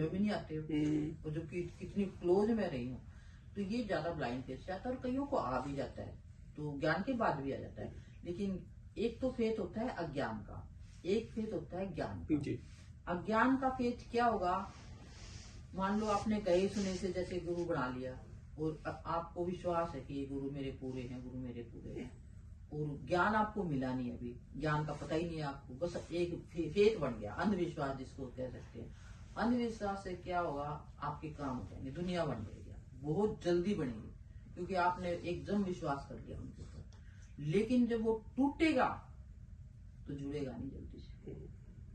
में भी नहीं आते हो, और जबकि कितनी क्लोज में रही हूँ। तो ये ज्यादा ब्लाइंड फेथ से आता है, और कईयों को आ भी जाता है, तो ज्ञान के बाद भी आ जाता है। लेकिन एक तो फेथ होता है अज्ञान का, एक फेथ होता है ज्ञान का। अज्ञान का फेथ क्या होगा, मान लो आपने कहे सुने से जैसे गुरु बना लिया, और आपको विश्वास है कि ये गुरु मेरे पूरे हैं, गुरु मेरे पूरे हैं, और ज्ञान आपको मिला नहीं, अभी ज्ञान का पता ही नहीं है आपको, बस एक फेथ बन गया, अंधविश्वास जिसको कह सकते हैं। अंधविश्वास से क्या होगा, आपके काम हो जाएंगे, दुनिया बन जाएगी, बहुत जल्दी बनेगी, क्योंकि आपने एकदम विश्वास कर लिया उनके ऊपर। लेकिन जब वो टूटेगा तो जुड़ेगा नहीं जल्दी से।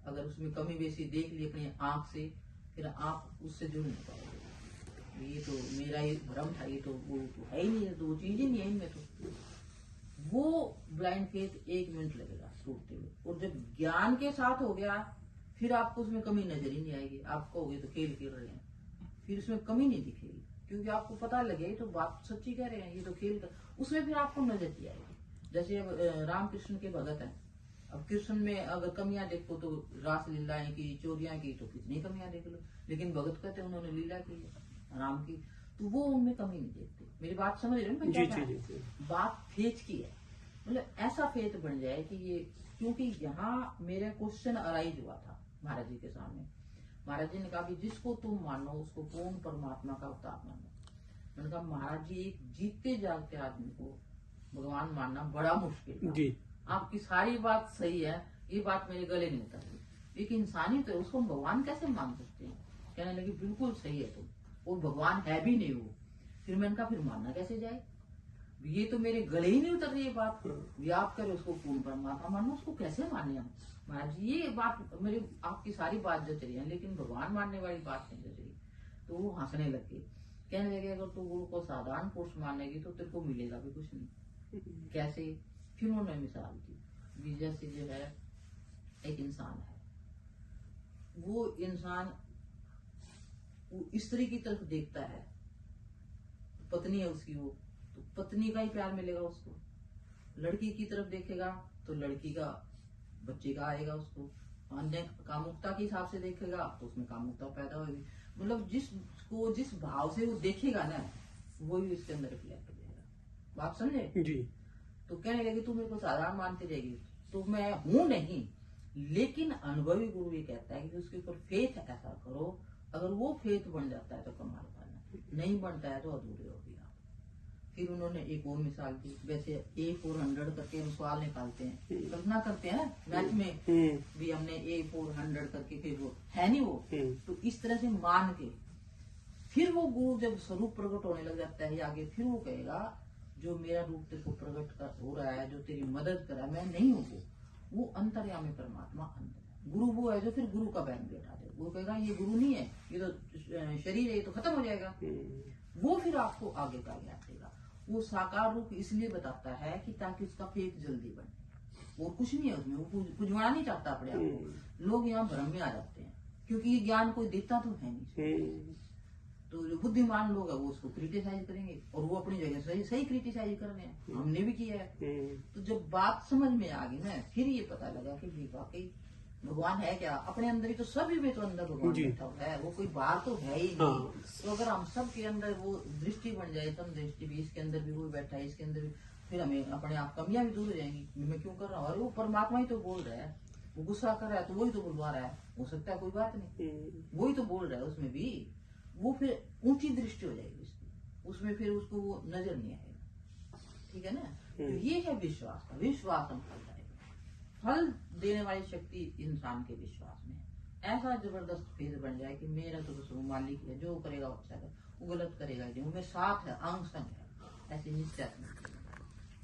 अगर उसमें कमी बेसी देख ली अपनी आंख से, फिर आप उससे जुड़ नहीं पाओगे। ये तो मेरा ही भ्रम था, ये तो वो तो है ही नहीं, दो चीज ही नहीं है इनमें। तो वो ब्लाइंड फेथ 1 मिनट लगेगा टूटते हुए, और जब ज्ञान के साथ हो गया, फिर आपको उसमें कमी नजर ही नहीं आएगी। आप कहोगे तो खेल खेल रहे हैं, फिर उसमें कमी नहीं दिखेगी, क्योंकि आपको पता लगे ये तो बात सच्ची कह रहे हैं, ये तो खेल कर, उसमें फिर आपको नजर नहीं आएगी। जैसे अब रामकृष्ण के भगत हैं, अब कृष्ण में अगर कमियां देखो तो रास लीलाएं की, चोरियां की, तो कितनी कमियां देख लो, लेकिन भगत कहते हैं उन्होंने लीला की है राम की, तो वो उनमें कमी नहीं देखते। मेरी बात समझ रहे हो क्या? बात फेथ की है, मतलब ऐसा फेथ बन जाए कि ये, क्योंकि यहाँ मेरा क्वेश्चन अराइज हुआ था महाराज जी के सामने। महाराज जी ने कहा कि जिसको तुम मानो उसको पूर्ण परमात्मा का अवतार मानो। मैंने कहा महाराज जी, एक जीते जागते आदमी को भगवान मानना बड़ा मुश्किल है। आपकी सारी बात सही है, ये बात मेरे गले नहीं उतरती, लेकिन इंसानी तो उसको हम भगवान कैसे मान सकते हैं? कहने लगे बिल्कुल सही है तुम, वो भगवान है भी नहीं वो। फिर मैंने कहा फिर मानना कैसे जाए, ये तो मेरे गले ही नहीं उतर रही है बात। भी आप करें उसको पूर्ण परमात्मा मानो, उसको कैसे माने हम? महाराज जी ये बात मेरी, आपकी सारी बात जच रही है, लेकिन भगवान मानने वाली बात नहीं जच रही। तो वो हंसने लगे, कहने लगे अगर तू गुरु को साधारण पुरुष मानेगी तो तेरे को मिलेगा भी कुछ नहीं। कैसे? फिर उन्होंने मिसाल दी, जैसे जो है एक इंसान है, वो इंसान वो स्त्री की तरफ देखता है, पत्नी है उसकी वो, तो पत्नी का ही प्यार मिलेगा उसको। लड़की की तरफ देखेगा तो लड़की का, बच्चे का आएगा उसको। अन्य कामुकता के हिसाब से देखेगा तो उसमें कामुकता पैदा होगी। मतलब जिसको जिस भाव से वो देखेगा ना, वही उसके अंदर रिफ्लेक्ट हो जाएगा। बात समझे जी? तो कहने लगे तू मेरे को साधारण मानती रहेगी, तो मैं हूं नहीं, लेकिन अनुभवी गुरु ये कहता है कि उसके ऊपर फेथ ऐसा करो, अगर वो फेथ बन जाता है तो कमाल करना, नहीं बनता है तो अधूरे हो गया। फिर उन्होंने एक और मिसाल दी, वैसे A400 करके हम सवाल निकालते हैं, कल्पना करते हैं मैथ में भी, हमने A400 करके, फिर वो है नहीं वो, तो इस तरह से मान के फिर वो गुरु जब स्वरूप प्रकट होने लग जाता है आगे, फिर वो कहेगा जो मेरा रूप तेरे को प्रकट हो रहा है, जो तेरी मदद कर रहा है, मैं नहीं हूँ वो अंतर्यामी परमात्मा अंदर है। गुरु वो है जो फिर गुरु का बैन बैठा दे, वो कहेगा ये गुरु नहीं है, ये तो शरीर है, ये तो खत्म हो जाएगा। वो फिर आपको आगे का ज्ञान देगा। वो साकार रूप इसलिए बताता है कि ताकि उसका फेथ जल्दी बने। वो कुछ नहीं है उसमें, वो पुजवाना नहीं चाहता अपने आप को। लोग यहाँ भ्रम में आ जाते हैं, क्योंकि ये ज्ञान कोई देता तो है नहीं। तो जो बुद्धिमान लोग है वो उसको क्रिटिसाइज करेंगे, और वो अपनी जगह सही सही क्रिटिसाइज कर रहे हैं, हमने भी किया है। तो जब बात समझ में आ गई ना, फिर ये पता लगा कि वाकई भगवान है क्या, अपने अंदर ही तो, सभी में तो अंदर भगवान बैठा हुआ है, वो कोई बाहर तो है ही नहीं। तो अगर हम सब के अंदर वो दृष्टि बन जाए, तम दृष्टि भी, इसके अंदर भी वो बैठा है, इसके अंदर भी, फिर हमें अपने आप कमियां भी दूर हो जाएंगी। मैं क्यों कर रहा हूँ, अरे वो परमात्मा ही तो बोल रहा है, वो गुस्सा कर रहा है तो वही तो बुलवा रहा है, हो सकता है कोई बात नहीं, वही तो बोल रहा है उसमें भी। वो फिर ऊंची दृष्टि हो जाएगी उसकी, उसमें फिर उसको वो नजर नहीं आएगा। ठीक है ना? तो ये है विश्वास का, विश्वास हम फल जाएगा, फल देने वाली शक्ति इंसान के विश्वास में है। ऐसा जबरदस्त फेज बन जाए कि मेरा तो बस वो मालिक है, जो करेगा वो अच्छा है, वो गलत करेगा नहीं, वो मेरे साथ है, अंग संग है, ऐसे निश्चय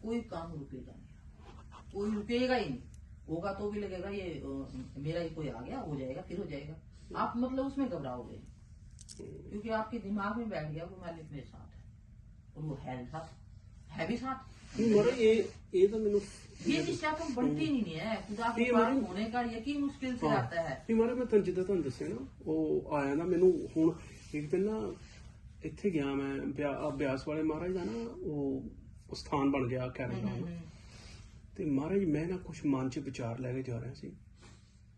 कोई काम रुकेगा नहीं, कोई रुकेगा ही नहीं। होगा तो भी लगेगा ये मेरा ही कोई आ गया, हो जाएगा, फिर हो जाएगा। आप मतलब उसमें घबराओगे, क्योंकि आपके दिमाग में बैठ गया वो मालिक मेरे साथ है, और वो है साथ, है भी साथ। ये तो मैंने ये निश्चय तो बनती नहीं है, खुदा के पास होने का यकीन मुश्किल से आता है। ਮਾਰੇ ਮੈਂ ਤੁਹਾਨੂੰ ਜਿੱਦਾਂ ਤੁਹਾਨੂੰ ਦੱਸਿਆ ਨਾ, ਉਹ ਆਇਆ ਨਾ ਮੈਨੂੰ ਹੁਣ ਇੱਕ ਦਿਨ ਨਾ ਇੱਥੇ ਗਿਆ ਮੈਂ ਬਿਆਸ ਵਾਲੇ ਮਹਾਰਾਜ ਦਾ ਨਾ ਉਹ ਸਥਾਨ ਬਣ ਗਿਆ ਕੈਰੇਗਾ, ਤੇ ਮਹਾਰਾਜ ਮੈਂ ਨਾ ਕੁਝ ਮਨ 'ਚ ਵਿਚਾਰ ਲੈ ਕੇ ਜਾ ਰਿਹਾ ਸੀ,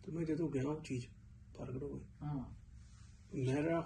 ਤੇ ਮੈਂ ਜਦੋਂ ਗਿਆ ਉਹ ਚੀਜ਼ ਪ੍ਰਗਟ ਹੋ ਗਈ। मेरा